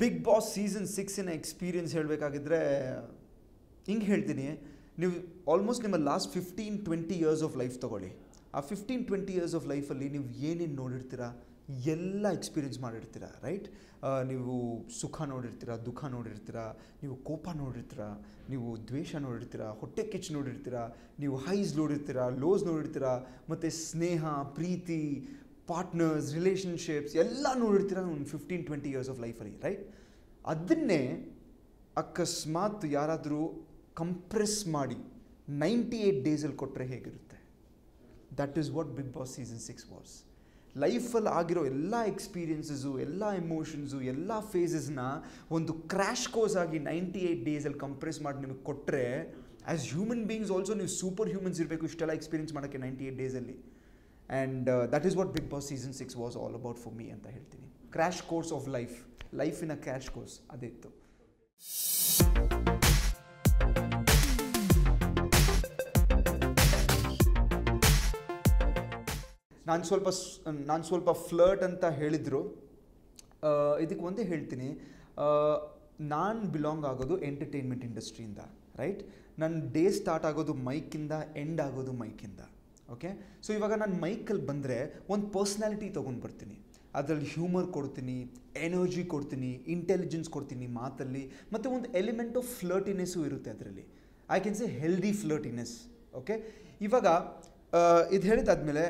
Big Boss season 6 experience ಹೇಳಬೇಕಾಗಿದ್ರೆ ಹಿಂಗೆ ಹೇಳ್ತೀನಿ, ನೀವು ಆಲ್ಮೋಸ್ಟ್ ನಿಮ್ಮ ಲಾಸ್ಟ್ 15-20 ಇಯರ್ಸ್ ಆಫ್ ಲೈಫ್ ತೊಗೊಳ್ಳಿ. ಆ 15-20 ಇಯರ್ಸ್ ಆಫ್ ಲೈಫಲ್ಲಿ ನೀವು ಏನೇನು ನೋಡಿರ್ತೀರ ಎಲ್ಲ ಎಕ್ಸ್ಪೀರಿಯನ್ಸ್ ಮಾಡಿರ್ತೀರ, ರೈಟ್? ನೀವು ಸುಖ ನೋಡಿರ್ತೀರ, ದುಃಖ ನೋಡಿರ್ತೀರ, ನೀವು ಕೋಪ ನೋಡಿರ್ತೀರ, ನೀವು ದ್ವೇಷ ನೋಡಿರ್ತೀರ, ಹೊಟ್ಟೆ ಕಿಚ್ಚು ನೋಡಿರ್ತೀರ, ನೀವು ಹೈಸ್ ನೋಡಿರ್ತೀರ, ಲೋಸ್ ನೋಡಿರ್ತೀರ, ಮತ್ತು ಸ್ನೇಹ, ಪ್ರೀತಿ, ಪಾರ್ಟ್ನರ್ಸ್, ರಿಲೇಷನ್ಶಿಪ್ಸ್ ಎಲ್ಲ ನೋಡಿರ್ತೀರ ಒಂದು 15-20 ಇಯರ್ಸ್ ಆಫ್ ಲೈಫಲ್ಲಿ, ರೈಟ್? ಅದನ್ನೇ ಅಕಸ್ಮಾತ್ ಯಾರಾದರೂ ಕಂಪ್ರೆಸ್ ಮಾಡಿ 98 ಡೇಸಲ್ಲಿ ಕೊಟ್ಟರೆ ಹೇಗಿರುತ್ತೆ? That is what Bigg Boss season 6 was. ಲೈಫಲ್ಲಿ ಆಗಿರೋ ಎಲ್ಲ ಎಕ್ಸ್ಪೀರಿಯನ್ಸಸ್ಸು, ಎಲ್ಲ ಎಮೋಷನ್ಸು, ಎಲ್ಲ ಫೇಸಸ್ನ ಒಂದು ಕ್ರ್ಯಾಶ್ ಕೋರ್ಸ್ ಆಗಿ 98 ಡೇಸಲ್ಲಿ ಕಂಪ್ರೆಸ್ ಮಾಡಿ ನಿಮಗೆ ಕೊಟ್ಟರೆ, ಆ್ಯಸ್ ಹ್ಯೂಮನ್ ಬೀಯಿಂಗ್ಸ್ ಆಲ್ಸೋ ನೀವು ಸೂಪರ್ ಹ್ಯೂಮನ್ಸ್ ಇರಬೇಕು ಇಷ್ಟೆಲ್ಲ ಎಕ್ಸ್ಪೀರಿಯನ್ಸ್ ಮಾಡೋಕ್ಕೆ 98 ಡೇಸಲ್ಲಿ. And that is what Bigg Boss season 6 was all about for me ಅಂತ ಹೇಳ್ತೀನಿ. Crash course of life in a crash course ಅದೇ ಇತ್ತು. ನಾನು ಸ್ವಲ್ಪ ಫ್ಲರ್ಟ್ ಅಂತ ಹೇಳಿದರು. ಇದಕ್ಕೆ ಒಂದೇ ಹೇಳ್ತೀನಿ, ನಾನು ಬಿಲಾಂಗ್ ಆಗೋದು ಎಂಟರ್ಟೈನ್ಮೆಂಟ್ ಇಂಡಸ್ಟ್ರಿಯಿಂದ, ರೈಟ್? ನನ್ನ ಡೇ ಸ್ಟಾರ್ಟ್ ಆಗೋದು ಮೈಕಿಂದ, ಎಂಡ್ ಆಗೋದು ಮೈಕಿಂದ, ಓಕೆ? ಸೊ ಇವಾಗ ನಾನು ಮೈಕಲ್ಲಿ ಬಂದರೆ ಒಂದು ಪರ್ಸ್ನಾಲಿಟಿ ತೊಗೊಂಡು ಬರ್ತೀನಿ, ಅದರಲ್ಲಿ ಹ್ಯೂಮರ್ ಕೊಡ್ತೀನಿ, ಎನರ್ಜಿ ಕೊಡ್ತೀನಿ, ಇಂಟೆಲಿಜೆನ್ಸ್ ಕೊಡ್ತೀನಿ ಮಾತಲ್ಲಿ, ಮತ್ತು ಒಂದು ಎಲಿಮೆಂಟ್ ಆಫ್ ಫ್ಲರ್ಟಿನೆಸ್ಸು ಇರುತ್ತೆ ಅದರಲ್ಲಿ. I can say healthy flirtiness, okay? ಇವಾಗ ಇದು ಹೇಳಿದಾದ್ಮೇಲೆ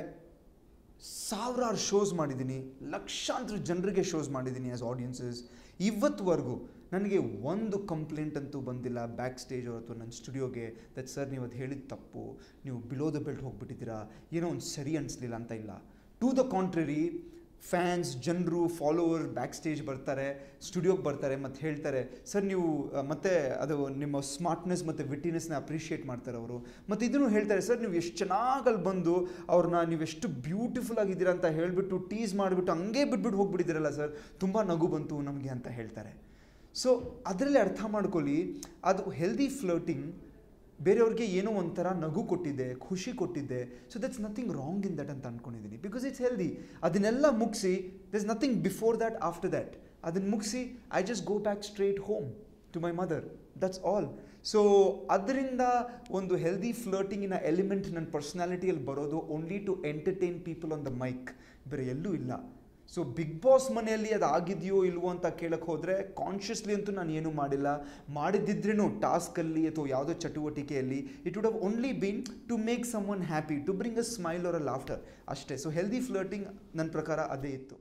ಸಾವಿರಾರು ಶೋಸ್ ಮಾಡಿದ್ದೀನಿ, ಲಕ್ಷಾಂತರ ಜನರಿಗೆ ಶೋಸ್ ಮಾಡಿದ್ದೀನಿ ಆ್ಯಸ್ ಆಡಿಯನ್ಸಸ್. ಇವತ್ತುವರೆಗೂ ನನಗೆ ಒಂದು ಕಂಪ್ಲೇಂಟ್ ಅಂತೂ ಬಂದಿಲ್ಲ ಬ್ಯಾಕ್ ಸ್ಟೇಜ್ ಅಥವಾ ನನ್ನ ಸ್ಟುಡಿಯೋಗೆ, ದಟ್ ಸರ್ ನೀವು ಅದು ಹೇಳಿದ ತಪ್ಪು, ನೀವು ಬಿಲೋ ದ ಬೆಲ್ಟ್ ಹೋಗ್ಬಿಟ್ಟಿದ್ದೀರಾ, ಏನೋ ಒಂದು ಸರಿ ಅನಿಸ್ಲಿಲ್ಲ ಅಂತ ಇಲ್ಲ. ಟು ದ ಕಾಂಟ್ರರಿ, ಫ್ಯಾನ್ಸ್, ಜನರು, ಫಾಲೋವರ್ ಬ್ಯಾಕ್ ಸ್ಟೇಜ್ ಬರ್ತಾರೆ, ಸ್ಟುಡಿಯೋಗೆ ಬರ್ತಾರೆ ಮತ್ತು ಹೇಳ್ತಾರೆ, ಸರ್ ನೀವು ಮತ್ತು ಅದು ನಿಮ್ಮ ಸ್ಮಾರ್ಟ್ನೆಸ್ ಮತ್ತು ವಿಟಿನೆಸ್ನ ಅಪ್ರಿಷಿಯೇಟ್ ಮಾಡ್ತಾರೆ ಅವರು. ಮತ್ತು ಇದನ್ನು ಹೇಳ್ತಾರೆ, ಸರ್ ನೀವು ಎಷ್ಟು ಚೆನ್ನಾಗಲ್ಲಿ ಬಂದು ಅವ್ರನ್ನ ನೀವು ಎಷ್ಟು ಬ್ಯೂಟಿಫುಲ್ ಆಗಿದ್ದೀರಾ ಅಂತ ಹೇಳಿಬಿಟ್ಟು ಟೀಸ್ ಮಾಡಿಬಿಟ್ಟು ಹಂಗೆ ಬಿಟ್ಬಿಟ್ಟು ಹೋಗ್ಬಿಟ್ಟಿದ್ದೀರಲ್ಲ ಸರ್, ತುಂಬ ನಗು ಬಂತು ನಮಗೆ ಅಂತ ಹೇಳ್ತಾರೆ. ಸೊ ಅದರಲ್ಲಿ ಅರ್ಥ ಮಾಡ್ಕೊಳ್ಳಿ, ಅದು ಹೆಲ್ದಿ ಫ್ಲರ್ಟಿಂಗ್ ಬೇರೆಯವ್ರಿಗೆ ಏನೋ ಒಂಥರ ನಗು ಕೊಟ್ಟಿದೆ, ಖುಷಿ ಕೊಟ್ಟಿದೆ. So that's nothing wrong in that ಅಂತ ಅಂದ್ಕೊಂಡಿದ್ದೀನಿ, ಬಿಕಾಸ್ ಇಟ್ಸ್ ಹೆಲ್ದಿ. ಅದನ್ನೆಲ್ಲ ಮುಗಿಸಿ there is nothing before that, after that. ಅದನ್ನು ಮುಗಿಸಿ I just go back straight home to my mother, that's all. So ಅದರಿಂದ ಒಂದು ಹೆಲ್ದಿ ಫ್ಲರ್ಟಿಂಗಿನ ಎಲಿಮೆಂಟ್ ನನ್ನ ಪರ್ಸ್ನಾಲಿಟಿಯಲ್ಲಿ ಬರೋದು only to entertain people on the mic, ಬೇರೆ ಎಲ್ಲೂ ಇಲ್ಲ. ಸೊ ಬಿಗ್ ಬಾಸ್ ಮನೆಯಲ್ಲಿ ಅದು ಆಗಿದೆಯೋ ಇಲ್ವೋ ಅಂತ ಕೇಳಕ್ಕೆ ಹೋದರೆ ಕಾನ್ಷಿಯಸ್ಲಿ ಅಂತೂ ನಾನು ಏನೂ ಮಾಡಿಲ್ಲ. ಮಾಡಿದ್ದಿದ್ರೂ ಟಾಸ್ಕಲ್ಲಿ ಅಥವಾ ಯಾವುದೋ ಚಟುವಟಿಕೆಯಲ್ಲಿ it would have only been to make someone happy, to bring a smile or a laughter ಅಷ್ಟೇ. ಸೊ ಹೆಲ್ದಿ ಫ್ಲರ್ಟಿಂಗ್ ನನ್ನ ಪ್ರಕಾರ ಅದೇ ಇತ್ತು.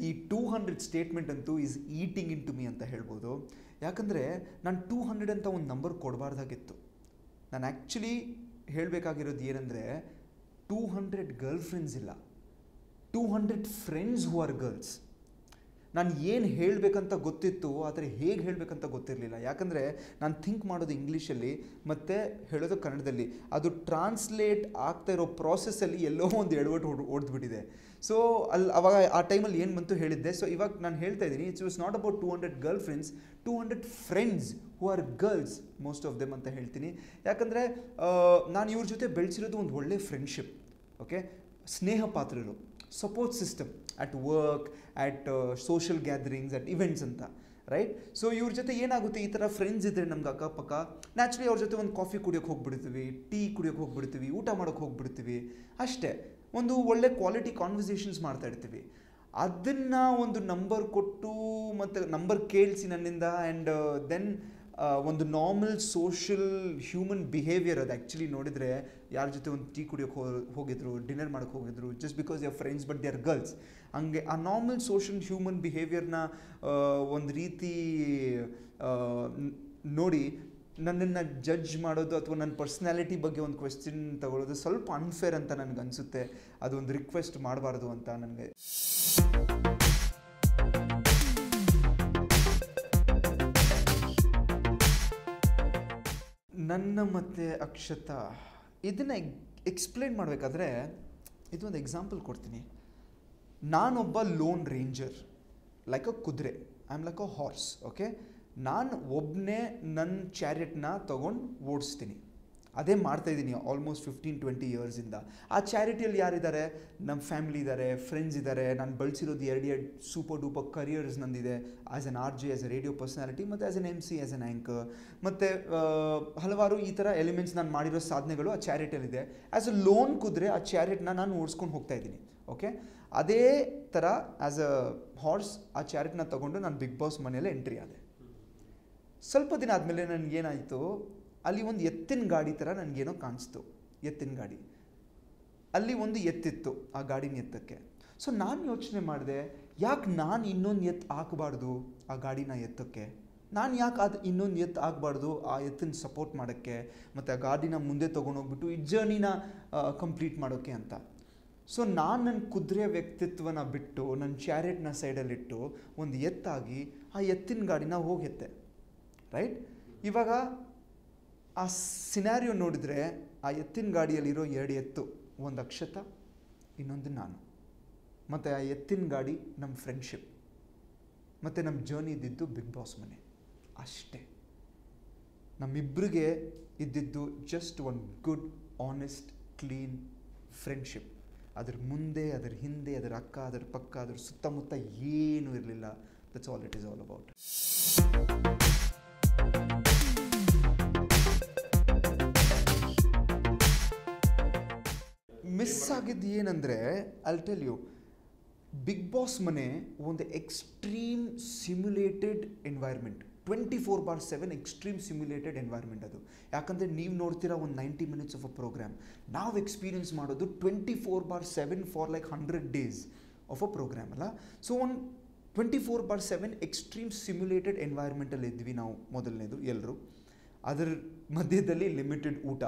ಈ 200 ಸ್ಟೇಟ್ಮೆಂಟ್ ಅಂತೂ is eating into me ಅಂತ ಹೇಳ್ಬೋದು. ಯಾಕಂದರೆ ನಾನು 200 ಅಂತ ಒಂದು ನಂಬರ್ ಕೊಡಬಾರ್ದಾಗಿತ್ತು. ನಾನು ಆ್ಯಕ್ಚುಲಿ ಹೇಳಬೇಕಾಗಿರೋದು ಏನಂದರೆ 200 ಗರ್ಲ್ ಫ್ರೆಂಡ್ಸ್ ಇಲ್ಲ, 200 ಫ್ರೆಂಡ್ಸ್ ಹೂ ಆರ್ ಗರ್ಲ್ಸ್. ನಾನು ಏನು ಹೇಳಬೇಕಂತ ಗೊತ್ತಿತ್ತು, ಆದರೆ ಹೇಗೆ ಹೇಳಬೇಕಂತ ಗೊತ್ತಿರಲಿಲ್ಲ. ಯಾಕಂದರೆ ನಾನು ಥಿಂಕ್ ಮಾಡೋದು ಇಂಗ್ಲೀಷಲ್ಲಿ ಮತ್ತು ಹೇಳೋದು ಕನ್ನಡದಲ್ಲಿ. ಅದು ಟ್ರಾನ್ಸ್ಲೇಟ್ ಆಗ್ತಾ ಇರೋ ಪ್ರಾಸೆಸ್ಸಲ್ಲಿ ಎಲ್ಲೋ ಒಂದು ಎಡವಟ್ಟು ಹೊಡೆದ್ಬಿಟ್ಟಿದೆ. ಸೊ ಅವಾಗ ಆ ಟೈಮಲ್ಲಿ ಏನು ಬಂತು ಹೇಳಿದ್ದೆ. ಸೊ ಇವಾಗ ನಾನು ಹೇಳ್ತಾ ಇದ್ದೀನಿ, it's was not about 200 girl friends, 200 friends who are girls, most of them ಅಂತ ಹೇಳ್ತೀನಿ. ಯಾಕಂದರೆ ನಾನು ಇವ್ರ ಜೊತೆ ಬೆಳೆಸಿರೋದು ಒಂದು ಒಳ್ಳೆ ಫ್ರೆಂಡ್ಶಿಪ್, ಓಕೆ? ಸ್ನೇಹ ಪಾತ್ರರು, support system at work, at social gatherings, at events ಅಂತ, ರೈಟ್? ಸೊ ಇವ್ರ ಜೊತೆ ಏನಾಗುತ್ತೆ, ಈ ಥರ ಫ್ರೆಂಡ್ಸ್ ಇದ್ದರೆ ನಮ್ಗೆ ಅಕ್ಕಪಕ್ಕ ನ್ಯಾಚುರಲಿ ಅವ್ರ ಜೊತೆ ಒಂದು ಕಾಫಿ ಕುಡಿಯೋಕ್ಕೆ ಹೋಗ್ಬಿಡ್ತೀವಿ, ಟೀ ಕುಡಿಯೋಕ್ಕೆ ಹೋಗ್ಬಿಡ್ತೀವಿ, ಊಟ ಮಾಡೋಕ್ಕೆ ಹೋಗ್ಬಿಡ್ತೀವಿ, ಅಷ್ಟೇ. ಒಂದು ಒಳ್ಳೆ ಕ್ವಾಲಿಟಿ ಕಾನ್ವರ್ಸೇಷನ್ಸ್ ಮಾಡ್ತಾ ಇರ್ತೀವಿ. ಅದನ್ನು ಒಂದು ನಂಬರ್ ಕೊಟ್ಟು ಮತ್ತು ನಂಬರ್ ಕೇಳಿಸಿ ನನ್ನಿಂದ, ಆ್ಯಂಡ್ ದೆನ್ ಒಂದು ನಾರ್ಮಲ್ ಸೋಷಿಯಲ್ ಹ್ಯೂಮನ್ ಬಿಹೇವಿಯರ್ ಅದು ಆ್ಯಕ್ಚುಲಿ ನೋಡಿದರೆ, ಯಾರ ಜೊತೆ ಒಂದು ಟೀ ಕುಡಿಯೋಕ್ಕೆ ಹೋಗಿದ್ರು, ಡಿನ್ನರ್ ಮಾಡೋಕ್ಕೆ ಹೋಗಿದ್ರು, just because they are friends but they are girls. ಹಂಗೆ ಆ ನಾರ್ಮಲ್ ಸೋಷಿಯಲ್ ಹ್ಯೂಮನ್ ಬಿಹೇವಿಯರ್ನ ಒಂದು ರೀತಿ ನೋಡಿ ನನ್ನನ್ನು ಜಡ್ಜ್ ಮಾಡೋದು ಅಥವಾ ನನ್ನ ಪರ್ಸ್ನಾಲಿಟಿ ಬಗ್ಗೆ ಒಂದು ಕ್ವೆಶ್ಚನ್ ತಗೊಳ್ಳೋದು ಸ್ವಲ್ಪ ಅನ್ಫೇರ್ ಅಂತ ನನಗೆ ಅನಿಸುತ್ತೆ. ಅದೊಂದು ರಿಕ್ವೆಸ್ಟ್ ಮಾಡಬಾರ್ದು ಅಂತ ನನಗೆ. ನನ್ನ ಮತ್ತು ಅಕ್ಷತಾ ಇದನ್ನು ಎಕ್ಸ್ಪ್ಲೇನ್ ಮಾಡಬೇಕಾದ್ರೆ ಇದೊಂದು ಎಕ್ಸಾಂಪಲ್ ಕೊಡ್ತೀನಿ. ನಾನೊಬ್ಬ ಲೋನ್ ರೇಂಜರ್, ಲೈಕ್ ಅ ಕುದುರೆ, I am like a horse, okay? ನಾನು ಒಬ್ಬನೇ ನನ್ನ ಚಾರಿಯಟ್ನ ತೊಗೊಂಡು ಓಡಿಸ್ತೀನಿ, ಅದೇ ಮಾಡ್ತಾಯಿದ್ದೀನಿ ಆಲ್ಮೋಸ್ಟ್ 15-20 ಇಯರ್ಸಿಂದ. ಆ ಚಾರಿಟಿಯಲ್ಲಿ ಯಾರಿದ್ದಾರೆ, ನಮ್ಮ ಫ್ಯಾಮಿಲಿ ಇದ್ದಾರೆ, ಫ್ರೆಂಡ್ಸ್ ಇದ್ದಾರೆ. ನಾನು ಬಳಸಿರೋದು 2 ಸೂಪರ್ ಡೂಪರ್ ಕರಿಯರ್ಸ್ ನಂದಿದೆ, as an RJ, as a radio personality, ಮತ್ತು as an MC, as an anchor. ಮತ್ತು ಹಲವಾರು ಈ ಥರ ಎಲಿಮೆಂಟ್ಸ್ ನಾನು ಮಾಡಿರೋ ಸಾಧನೆಗಳು ಆ ಚಾರಿಟಿಯಲ್ಲಿದೆ. ಆ್ಯಸ್ ಅ ಲೋನ್ ಕುದುರೆ ಆ ಚಾರಿಟ್ನ ನಾನು ಓಡಿಸ್ಕೊಂಡು ಹೋಗ್ತಾಯಿದ್ದೀನಿ. ಓಕೆ, ಅದೇ ಥರ ಆ್ಯಸ್ ಅ ಹಾರ್ಸ್ ಆ ಚಾರಿಟ್ನ ತೊಗೊಂಡು ನಾನು ಬಿಗ್ ಬಾಸ್ ಮನೆಯಲ್ಲೇ ಎಂಟ್ರಿ ಆದೆ. ಸ್ವಲ್ಪ ದಿನ ಆದಮೇಲೆ ನನಗೇನಾಯಿತು, ಅಲ್ಲಿ ಒಂದು ಎತ್ತಿನ ಗಾಡಿ ಥರ ನನಗೇನೋ ಕಾಣಿಸ್ತು. ಎತ್ತಿನ ಗಾಡಿ, ಅಲ್ಲಿ ಒಂದು ಎತ್ತಿತ್ತು ಆ ಗಾಡಿನ ಎತ್ತಕ್ಕೆ. ಸೊ ನಾನು ಯೋಚನೆ ಮಾಡಿದೆ, ಯಾಕೆ ನಾನು ಇನ್ನೊಂದು ಎತ್ತು ಹಾಕಬಾರ್ದು ಆ ಗಾಡಿನ ಎತ್ತಕ್ಕೆ? ನಾನು ಯಾಕೆ ಅದು ಇನ್ನೊಂದು ಎತ್ತು ಆಗಬಾರ್ದು ಆ ಎತ್ತನ್ನು ಸಪೋರ್ಟ್ ಮಾಡೋಕ್ಕೆ, ಮತ್ತು ಆ ಗಾಡಿನ ಮುಂದೆ ತೊಗೊಂಡೋಗ್ಬಿಟ್ಟು ಈ ಜರ್ನಿನ ಕಂಪ್ಲೀಟ್ ಮಾಡೋಕ್ಕೆ ಅಂತ. ಸೊ ನಾನು ನನ್ನ ಕುದುರೆ ವ್ಯಕ್ತಿತ್ವನ ಬಿಟ್ಟು ನನ್ನ ಚಾರಿಟ್ನ ಸೈಡಲ್ಲಿಟ್ಟು ಒಂದು ಎತ್ತಾಗಿ ಆ ಎತ್ತಿನ ಗಾಡಿನ ಹೋಗೆತ್ತೆ. ರೈಟ್, ಇವಾಗ ಆ ಸಿನಾರಿಯೋ ನೋಡಿದ್ರೆ ಆ ಎತ್ತಿನ ಗಾಡಿಯಲ್ಲಿರೋ 2 ಎತ್ತು, ಒಂದು ಅಕ್ಷತಾ, ಇನ್ನೊಂದು ನಾನು. ಮತ್ತು ಆ ಎತ್ತಿನ ಗಾಡಿ ನಮ್ಮ ಫ್ರೆಂಡ್ಶಿಪ್, ಮತ್ತು ನಮ್ಮ ಜರ್ನಿ ಇದ್ದಿದ್ದು ಬಿಗ್ ಬಾಸ್ ಮನೆ ಅಷ್ಟೇ. ನಮ್ಮಿಬ್ಬರಿಗೆ ಇದ್ದಿದ್ದು ಜಸ್ಟ್ ಒಂದು ಗುಡ್, ಆನೆಸ್ಟ್, ಕ್ಲೀನ್ ಫ್ರೆಂಡ್ಶಿಪ್. ಅದ್ರ ಮುಂದೆ, ಅದರ ಹಿಂದೆ, ಅದರ ಅಕ್ಕ, ಅದರ ಪಕ್ಕ, ಅದರ ಸುತ್ತಮುತ್ತ ಏನೂ ಇರಲಿಲ್ಲ. That's all it is all about. Miss ಆಗಿದ್ದು ಏನಂದರೆ, I'll tell you, Bigg Boss ಮನೆ ಒಂದು extreme simulated environment. 24/7 extreme simulated environment ಅದು. ಯಾಕಂದರೆ ನೀವು ನೋಡ್ತೀರಾ ಒಂದು 90 minutes ಆಫ್ ಅ ಪ್ರೋಗ್ರಾಮ್, ನಾವು ಎಕ್ಸ್ಪೀರಿಯನ್ಸ್ ಮಾಡೋದು 24/7 for like 100 days of a program ಅಲ್ಲ. ಸೊ ಒಂದು 24/7 ಎಕ್ಸ್ಟ್ರೀಮ್ ಸಿಮ್ಯುಲೇಟೆಡ್ ಎನ್ವೈರ್ಮೆಂಟಲ್ಲಿ ಇದ್ವಿ ನಾವು. ಮೊದಲನೇದು ಎಲ್ಲರೂ. ಅದರ ಮಧ್ಯದಲ್ಲಿ ಲಿಮಿಟೆಡ್ ಊಟ,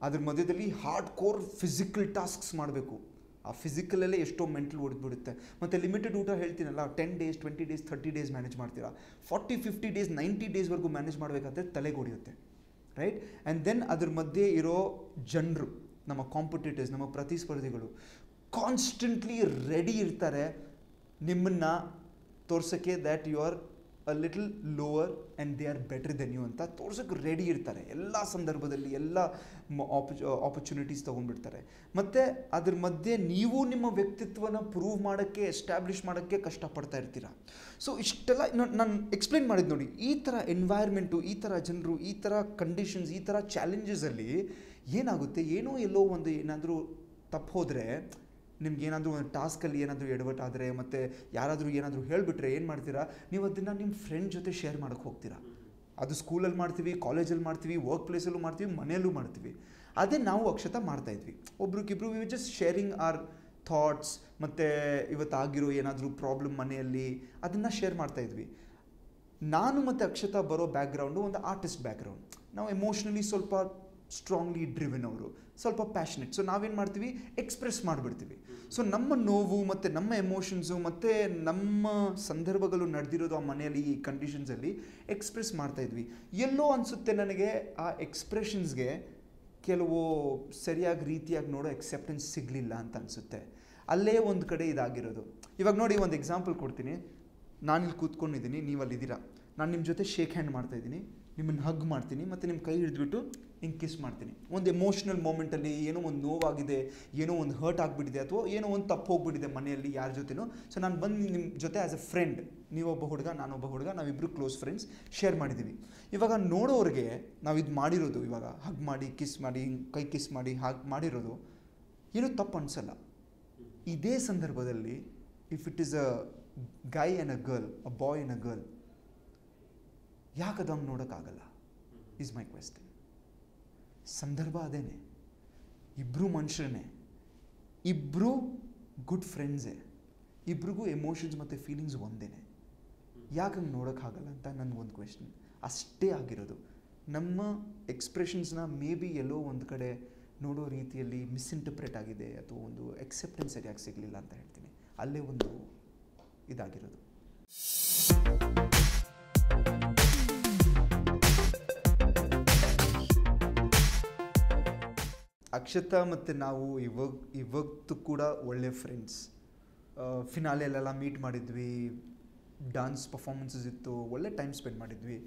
ಅದ್ರ ಮಧ್ಯದಲ್ಲಿ ಹಾರ್ಡ್ ಕೋರ್ ಫಿಸಿಕಲ್ ಟಾಸ್ಕ್ಸ್ ಮಾಡಬೇಕು. ಆ ಫಿಸಿಕಲಲ್ಲೇ ಎಷ್ಟೋ ಮೆಂಟಲ್ ಹೊಡೆದ್ಬಿಡುತ್ತೆ. ಮತ್ತು ಲಿಮಿಟೆಡ್ ಊಟ ಹೇಳ್ತೀನಲ್ಲ, 10 days, 20 days, 30 days ಮ್ಯಾನೇಜ್ ಮಾಡ್ತೀರಾ. 40-50 days, 90 daysವರೆಗೂ ಮ್ಯಾನೇಜ್ ಮಾಡಬೇಕಾದ್ರೆ ತಲೆಗೆ ಹೊಡೆಯುತ್ತೆ. ರೈಟ್, ಆ್ಯಂಡ್ ದೆನ್ ಅದ್ರ ಮಧ್ಯೆ ಇರೋ ಜನರು, ನಮ್ಮ ಕಾಂಪಿಟೇಟರ್ಸ್, ನಮ್ಮ ಪ್ರತಿಸ್ಪರ್ಧಿಗಳು ಕಾನ್ಸ್ಟೆಂಟ್ಲಿ ರೆಡಿ ಇರ್ತಾರೆ ನಿಮ್ಮನ್ನು ತೋರ್ಸೋಕ್ಕೆ that you are a little lower and they are better than you ಅಂತ ತೋರ್ಸೋಕ್ಕೆ ರೆಡಿ ಇರ್ತಾರೆ. ಎಲ್ಲ ಸಂದರ್ಭದಲ್ಲಿ ಎಲ್ಲ ಆಪರ್ಚುನಿಟೀಸ್ ತೊಗೊಂಡ್ಬಿಡ್ತಾರೆ. ಮತ್ತು ಅದ್ರ ಮಧ್ಯೆ ನೀವು ನಿಮ್ಮ ವ್ಯಕ್ತಿತ್ವನ ಪ್ರೂವ್ ಮಾಡೋಕ್ಕೆ, ಎಸ್ಟಾಬ್ಲಿಷ್ ಮಾಡೋಕ್ಕೆ ಕಷ್ಟಪಡ್ತಾ ಇರ್ತೀರ. ಸೊ ಇಷ್ಟೆಲ್ಲ ನಾನು ಎಕ್ಸ್ಪ್ಲೇನ್ ಮಾಡಿದ್ದು ನೋಡಿ. ಈ ಥರ ಎನ್ವೈರ್ಮೆಂಟು, ಈ ಥರ ಜನರು, ಈ ಥರ ಕಂಡೀಷನ್ಸ್, ಈ ಥರ ಚಾಲೆಂಜಸಲ್ಲಿ ಏನಾಗುತ್ತೆ, ಏನೋ ಎಲ್ಲೋ ಒಂದು ಏನಾದರೂ ತಪ್ಪು ಹೋದರೆ, ನಿಮ್ಗೇನಾದರೂ ಒಂದು ಟಾಸ್ಕಲ್ಲಿ ಏನಾದರೂ ಎಡವಟ್ಟಾದರೆ, ಮತ್ತು ಯಾರಾದರೂ ಏನಾದರೂ ಹೇಳಿಬಿಟ್ರೆ ಏನು ಮಾಡ್ತೀರಾ ನೀವು? ಅದನ್ನು ನಿಮ್ಮ ಫ್ರೆಂಡ್ ಜೊತೆ ಶೇರ್ ಮಾಡೋಕ್ಕೆ ಹೋಗ್ತೀರಾ. ಅದು ಸ್ಕೂಲಲ್ಲಿ ಮಾಡ್ತೀವಿ, ಕಾಲೇಜಲ್ಲಿ ಮಾಡ್ತೀವಿ, ವರ್ಕ್ ಪ್ಲೇಸಲ್ಲೂ ಮಾಡ್ತೀವಿ, ಮನೆಯಲ್ಲೂ ಮಾಡ್ತೀವಿ. ಅದೇ ನಾವು ಅಕ್ಷತಾ ಮಾಡ್ತಾಯಿದ್ವಿ. ಒಬ್ರಿಗಿಬ್ರು we just sharing our thoughts, ಮತ್ತು ಇವತ್ತಾಗಿರೋ ಏನಾದರೂ ಪ್ರಾಬ್ಲಮ್ ಮನೆಯಲ್ಲಿ ಅದನ್ನು ಶೇರ್ ಮಾಡ್ತಾಯಿದ್ವಿ. ನಾನು ಮತ್ತು ಅಕ್ಷತಾ ಬರೋ ಬ್ಯಾಕ್ಗ್ರೌಂಡು ಒಂದು ಆರ್ಟಿಸ್ಟ್ ಬ್ಯಾಕ್ಗ್ರೌಂಡ್. ನಾವು ಎಮೋಷ್ನಲಿ ಸ್ವಲ್ಪ ಸ್ಟ್ರಾಂಗ್ಲಿ ಡ್ರಿವೆನ್ ಅವರು, ಸ್ವಲ್ಪ ಪ್ಯಾಷನೆಟ್. ಸೊ ನಾವೇನು ಮಾಡ್ತೀವಿ, ಎಕ್ಸ್ಪ್ರೆಸ್ ಮಾಡಿಬಿಡ್ತೀವಿ. ಸೊ ನಮ್ಮ ನೋವು ಮತ್ತು ನಮ್ಮ ಎಮೋಷನ್ಸು ಮತ್ತು ನಮ್ಮ ಸಂದರ್ಭಗಳು ನಡೆದಿರೋದು ಆ ಮನೆಯಲ್ಲಿ, ಈ ಕಂಡೀಷನ್ಸಲ್ಲಿ ಎಕ್ಸ್ಪ್ರೆಸ್ ಮಾಡ್ತಾಯಿದ್ವಿ. ಎಲ್ಲೋ ಅನಿಸುತ್ತೆ ನನಗೆ ಆ ಎಕ್ಸ್ಪ್ರೆಷನ್ಸ್ಗೆ ಕೆಲವು ಸರಿಯಾಗಿ ರೀತಿಯಾಗಿ ನೋಡೋ ಎಕ್ಸೆಪ್ಟೆನ್ಸ್ ಸಿಗಲಿಲ್ಲ ಅಂತ ಅನಿಸುತ್ತೆ. ಅಲ್ಲೇ ಒಂದು ಕಡೆ ಇದಾಗಿರೋದು. ಇವಾಗ ನೋಡಿ, ಒಂದು ಎಕ್ಸಾಂಪಲ್ ಕೊಡ್ತೀನಿ. ನಾನಿಲ್ಲಿ ಕೂತ್ಕೊಂಡಿದ್ದೀನಿ, ನೀವು ಅಲ್ಲಿದ್ದೀರಾ. ನಾನು ನಿಮ್ಮ ಜೊತೆ ಶೇಕ್ ಹ್ಯಾಂಡ್ ಮಾಡ್ತಾಯಿದ್ದೀನಿ, ನಿಮ್ಮನ್ನು ಹಗ್ ಮಾಡ್ತೀನಿ, ಮತ್ತು ನಿಮ್ಮ ಕೈ ಹಿಡಿದ್ಬಿಟ್ಟು ಹಿಂಗೆ ಕಿಸ್ ಮಾಡ್ತೀನಿ. ಒಂದು ಎಮೋಷ್ನಲ್ ಮೂಮೆಂಟಲ್ಲಿ ಏನೋ ಒಂದು ನೋವಾಗಿದೆ, ಏನೋ ಒಂದು ಹರ್ಟ್ ಆಗಿಬಿಟ್ಟಿದೆ, ಅಥವಾ ಏನೋ ಒಂದು ತಪ್ಪು ಹೋಗ್ಬಿಟ್ಟಿದೆ ಮನೆಯಲ್ಲಿ ಯಾರ ಜೊತೆನೂ. ಸೊ ನಾನು ಬಂದು ನಿಮ್ಮ ಜೊತೆ ಆ್ಯಸ್ ಎ ಫ್ರೆಂಡ್, ನೀವೊಬ್ಬ ಹುಡುಗ, ನಾನೊಬ್ಬ ಹುಡುಗ, ನಾವಿಬ್ಬರು ಕ್ಲೋಸ್ ಫ್ರೆಂಡ್ಸ್ ಶೇರ್ ಮಾಡಿದ್ದೀವಿ. ಇವಾಗ ನೋಡೋರಿಗೆ ನಾವು ಇದು ಮಾಡಿರೋದು, ಇವಾಗ ಹಗ್ ಮಾಡಿ, ಕಿಸ್ ಮಾಡಿ, ಕೈ ಕಿಸ್ ಮಾಡಿ, ಹಾಗೆ ಮಾಡಿರೋದು ಏನೂ ತಪ್ಪು ಅನಿಸಲ್ಲ. ಇದೇ ಸಂದರ್ಭದಲ್ಲಿ if it is a guy and a girl, a boy and a girl, ಯಾಕೆ ಅದಂಗೆ ನೋಡೋಕ್ಕಾಗಲ್ಲ ಈಸ್ ಮೈ ಕ್ವೆಶ್ಚನ್. ಸಂದರ್ಭ ಅದೇನೆ, ಇಬ್ಬರು ಮನುಷ್ಯರೇ, ಇಬ್ಬರು ಗುಡ್ ಫ್ರೆಂಡ್ಸೇ, ಇಬ್ರಿಗೂ ಎಮೋಷನ್ಸ್ ಮತ್ತು ಫೀಲಿಂಗ್ಸ್ ಒಂದೇ. ಯಾಕೆ ಹಂಗೆ ನೋಡೋಕ್ಕಾಗಲ್ಲ ಅಂತ ನನಗೊಂದು ಕ್ವೆಶ್ಚನ್. ಅಷ್ಟೇ ಆಗಿರೋದು. ನಮ್ಮ ಎಕ್ಸ್ಪ್ರೆಷನ್ಸ್ನ ಮೇ ಬಿ ಎಲ್ಲೋ ಒಂದು ಕಡೆ ನೋಡೋ ರೀತಿಯಲ್ಲಿ ಮಿಸ್ಇಂಟರ್ಪ್ರೆಟ್ ಆಗಿದೆ, ಅಥವಾ ಒಂದು ಎಕ್ಸೆಪ್ಟೆನ್ಸ್ ಸರಿಯಾಗಿ ಸಿಗಲಿಲ್ಲ ಅಂತ ಹೇಳ್ತೀನಿ. ಅಲ್ಲೇ ಒಂದು ಇದಾಗಿರೋದು. ಅಕ್ಷತಾ ಮತ್ತು ನಾವು ಇವತ್ತು ಕೂಡ ಒಳ್ಳೆ ಫ್ರೆಂಡ್ಸ್. ಫಿನಾಲೆಲ್ಲ ಮೀಟ್ ಮಾಡಿದ್ವಿ, ಡ್ಯಾನ್ಸ್ ಪರ್ಫಾರ್ಮೆನ್ಸಸ್ ಇತ್ತು, ಒಳ್ಳೆ ಟೈಮ್ ಸ್ಪೆಂಡ್ ಮಾಡಿದ್ವಿ.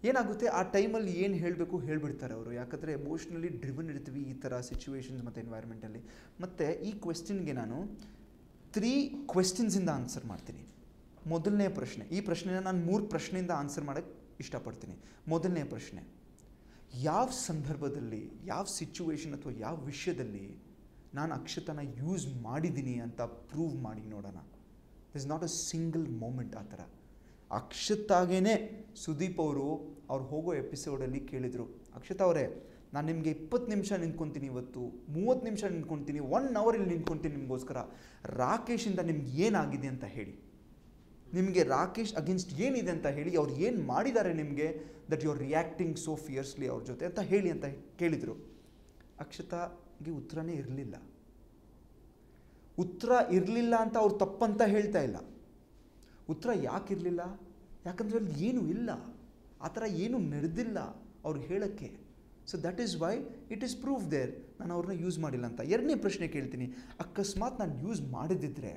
ಏನಾಗುತ್ತೆ ಆ ಟೈಮಲ್ಲಿ ಏನು ಹೇಳಬೇಕು ಹೇಳಿಬಿಡ್ತಾರೆ ಅವರು, ಯಾಕಂದರೆ ಎಮೋಷ್ನಲಿ ಡ್ರಿವನ್ ಇರ್ತೀವಿ ಈ ಥರ ಸಿಚುವೇಶನ್ಸ್ ಮತ್ತು ಎನ್ವೈರ್ಮೆಂಟಲ್ಲಿ. ಮತ್ತು ಈ ಕ್ವೆಶ್ಚನ್ಗೆ ನಾನು 3 ಕ್ವೆಶ್ಚನ್ಸಿಂದ ಆನ್ಸರ್ ಮಾಡ್ತೀನಿ. ಮೊದಲನೇ ಪ್ರಶ್ನೆ, ಈ ಪ್ರಶ್ನೆನ ನಾನು 3 ಪ್ರಶ್ನೆಯಿಂದ ಆನ್ಸರ್ ಮಾಡೋಕ್ಕೆ ಇಷ್ಟಪಡ್ತೀನಿ. ಮೊದಲನೇ ಪ್ರಶ್ನೆ, ಯಾವ ಸಂದರ್ಭದಲ್ಲಿ, ಯಾವ ಸಿಚುವೇಶನ್ ಅಥವಾ ಯಾವ ವಿಷಯದಲ್ಲಿ ನಾನು ಅಕ್ಷತಾನ ಯೂಸ್ ಮಾಡಿದ್ದೀನಿ ಅಂತ ಪ್ರೂವ್ ಮಾಡಿ ನೋಡೋಣ. This not a single moment. ಆ ಥರ ಅಕ್ಷತಾಗೇ ಸುದೀಪ್ ಅವರು ಅವ್ರು ಹೋಗೋ ಎಪಿಸೋಡಲ್ಲಿ ಕೇಳಿದರು, ಅಕ್ಷತಾ ಅವರೇ ನಾನು ನಿಮಗೆ 20 ನಿಮಿಷ ನಿಂತ್ಕೊತೀನಿ, ಇವತ್ತು 30 ನಿಮಿಷ ನಿಂತ್ಕೊತೀನಿ, 1 hour ಇಲ್ಲಿ ನಿಂತ್ಕೊತೀನಿ ನಿಮಗೋಸ್ಕರ. ರಾಕೇಶಿಂದ ನಿಮ್ಗೆ ಏನಾಗಿದೆ ಅಂತ ಹೇಳಿ, ನಿಮಗೆ ರಾಕೇಶ್ ಅಗೇನ್ಸ್ಟ್ ಏನಿದೆ ಅಂತ ಹೇಳಿ, ಅವ್ರು ಏನು ಮಾಡಿದ್ದಾರೆ ನಿಮಗೆ that you are reacting so fiercely ಅವ್ರ ಜೊತೆ ಅಂತ ಹೇಳಿ ಅಂತ ಕೇಳಿದರು. ಅಕ್ಷತಾಗೆ ಉತ್ತರನೇ ಇರಲಿಲ್ಲ. ಉತ್ತರ ಇರಲಿಲ್ಲ ಅಂತ ಅವ್ರು ತಪ್ಪಂತ ಹೇಳ್ತಾ ಇಲ್ಲ. ಉತ್ತರ ಯಾಕಿರಲಿಲ್ಲ? ಯಾಕಂದರೆ ಅಲ್ಲಿ ಏನೂ ಇಲ್ಲ, ಆ ಥರ ಏನೂ ನಡೆದಿಲ್ಲ ಅವ್ರಿಗೆ ಹೇಳೋಕ್ಕೆ. So that is why it is proof there ನಾನು ಅವ್ರನ್ನ ಯೂಸ್ ಮಾಡಿಲ್ಲ ಅಂತ. ಎರಡನೇ ಪ್ರಶ್ನೆ ಕೇಳ್ತೀನಿ, ಅಕಸ್ಮಾತ್ ನಾನು ಯೂಸ್ ಮಾಡಿದ್ದಿದ್ರೆ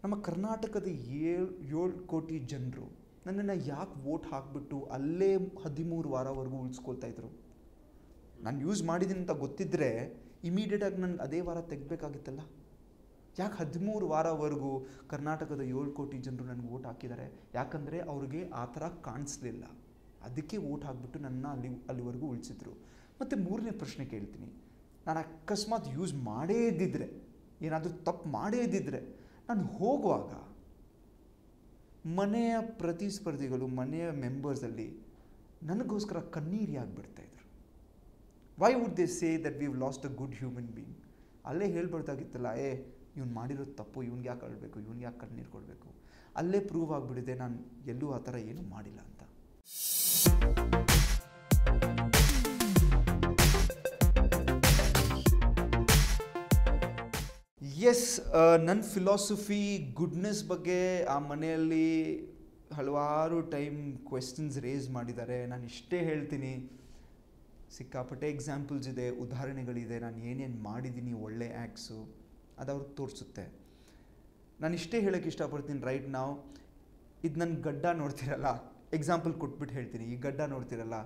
ನಮ್ಮ ಕರ್ನಾಟಕದ 7 ಕೋಟಿ ಜನರು ನನ್ನನ್ನು ಯಾಕೆ ವೋಟ್ ಹಾಕಿಬಿಟ್ಟು ಅಲ್ಲೇ 13 ವಾರವರೆಗೂ ಉಳಿಸ್ಕೊಳ್ತಾ ಇದ್ರು? ನಾನು ಯೂಸ್ ಮಾಡಿದ್ದೀನಿ ಅಂತ ಗೊತ್ತಿದ್ದರೆ ಇಮಿಡಿಯೇಟಾಗಿ ನನಗೆ ಅದೇ ವಾರ ತೆಗಬೇಕಾಗಿತ್ತಲ್ಲ. ಯಾಕೆ 13 ವಾರವರೆಗೂ ಕರ್ನಾಟಕದ 7 ಕೋಟಿ ಜನರು ನನಗೆ ವೋಟ್ ಹಾಕಿದ್ದಾರೆ? ಯಾಕಂದರೆ ಅವ್ರಿಗೆ ಆ ಥರ ಕಾಣಿಸ್ಲಿಲ್ಲ, ಅದಕ್ಕೆ ವೋಟ್ ಹಾಕಿಬಿಟ್ಟು ನನ್ನ ಅಲ್ಲಿವರೆಗೂ ಉಳಿಸಿದ್ರು. ಮತ್ತು ಮೂರನೇ ಪ್ರಶ್ನೆ ಕೇಳ್ತೀನಿ, ನಾನು ಅಕಸ್ಮಾತ್ ಯೂಸ್ ಮಾಡೇ ಇದ್ದಿದ್ರೆ, ಏನಾದರೂ ತಪ್ಪು ಮಾಡೇ ಇದ್ದಿದ್ರೆ, ನಾನು ಹೋಗುವಾಗ ಮನೆಯ ಪ್ರತಿಸ್ಪರ್ಧಿಗಳು, ಮನೆಯ ಮೆಂಬರ್ಸಲ್ಲಿ ನನಗೋಸ್ಕರ ಕಣ್ಣೀರು ಯಾಕೆ ಬಿಡ್ತಾಯಿದ್ರು? Why would they say that we have lost a good human being? ಅಲ್ಲೇ ಹೇಳ್ಬಾರ್ದಾಗಿತ್ತಲ್ಲ, ಇವ್ನು ಮಾಡಿರೋದು ತಪ್ಪು, ಇವ್ನಿಗೆ ಯಾಕೆ ಅಳಬೇಕು, ಇವ್ನಿಗೆ ಯಾಕೆ ಕಣ್ಣೀರು ಕೊಡಬೇಕು? ಅಲ್ಲೇ ಪ್ರೂವ್ ಆಗಿಬಿಟ್ಟಿದೆ ನಾನು ಎಲ್ಲೂ ಆ ಥರ ಏನೂ ಮಾಡಿಲ್ಲ ಅಂತ. ಎಸ್, ನನ್ನ ಫಿಲಾಸಫಿ ಗುಡ್ನೆಸ್ ಬಗ್ಗೆ ಆ ಮನೆಯಲ್ಲಿ ಹಲವಾರು ಟೈಮ್ ಕ್ವೆಶ್ಚನ್ಸ್ ರೇಸ್ ಮಾಡಿದ್ದಾರೆ. ನಾನು ಇಷ್ಟೇ ಹೇಳ್ತೀನಿ, ಸಿಕ್ಕಾಪಟ್ಟೆ ಎಕ್ಸಾಂಪಲ್ಸ್ ಇದೆ, ಉದಾಹರಣೆಗಳಿದೆ, ನಾನು ಏನೇನು ಮಾಡಿದ್ದೀನಿ ಒಳ್ಳೆ ಆ್ಯಕ್ಟ್ಸು, ಅದು ಅವ್ರಿಗೆ ತೋರಿಸುತ್ತೆ. ನಾನು ಇಷ್ಟೇ ಹೇಳೋಕ್ಕೆ ಇಷ್ಟಪಡ್ತೀನಿ. ರೈಟ್ ನಾವು ಇದು ನನ್ನ ಗಡ್ಡ ನೋಡ್ತಿರಲ್ಲ, ಎಕ್ಸಾಂಪಲ್ ಕೊಟ್ಬಿಟ್ಟು ಹೇಳ್ತೀನಿ. ಈ ಗಡ್ಡ ನೋಡ್ತಿರಲ್ಲ,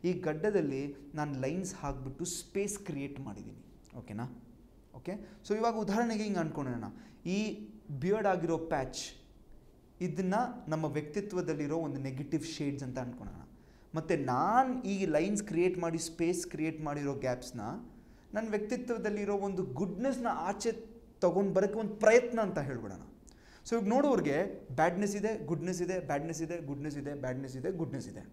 ಈ ಗಡ್ಡದಲ್ಲಿ ನಾನು ಲೈನ್ಸ್ ಹಾಕಿಬಿಟ್ಟು ಸ್ಪೇಸ್ ಕ್ರಿಯೇಟ್ ಮಾಡಿದ್ದೀನಿ, ಓಕೆನಾ? ಓಕೆ, ಸೊ ಇವಾಗ ಉದಾಹರಣೆಗೆ ಹಿಂಗೆ ಅಂದ್ಕೊಳ್ಳೋಣ, ಈ ಬಿಯರ್ಡ್ ಆಗಿರೋ ಪ್ಯಾಚ್ ಇದನ್ನು ನಮ್ಮ ವ್ಯಕ್ತಿತ್ವದಲ್ಲಿರೋ ಒಂದು ನೆಗೆಟಿವ್ ಶೇಡ್ಸ್ ಅಂತ ಅಂದ್ಕೊಳ್ಳೋಣ. ಮತ್ತು ನಾನು ಈ ಲೈನ್ಸ್ ಕ್ರಿಯೇಟ್ ಮಾಡಿ ಸ್ಪೇಸ್ ಕ್ರಿಯೇಟ್ ಮಾಡಿರೋ ಗ್ಯಾಪ್ಸ್ನ ನನ್ನ ವ್ಯಕ್ತಿತ್ವದಲ್ಲಿರೋ ಒಂದು ಗುಡ್ನೆಸ್ನ ಆಚೆ ತೊಗೊಂಡು ಬರೋಕ್ಕೆ ಒಂದು ಪ್ರಯತ್ನ ಅಂತ ಹೇಳ್ಬಿಡೋಣ. ಸೊ ಈಗ ನೋಡೋರಿಗೆ ಬ್ಯಾಡ್ನೆಸ್ ಇದೆ, ಗುಡ್ನೆಸ್ ಇದೆ, ಬ್ಯಾಡ್ನೆಸ್ ಇದೆ, ಗುಡ್ನೆಸ್ ಇದೆ, ಬ್ಯಾಡ್ನೆಸ್ ಇದೆ, ಗುಡ್ನೆಸ್ ಇದೆ.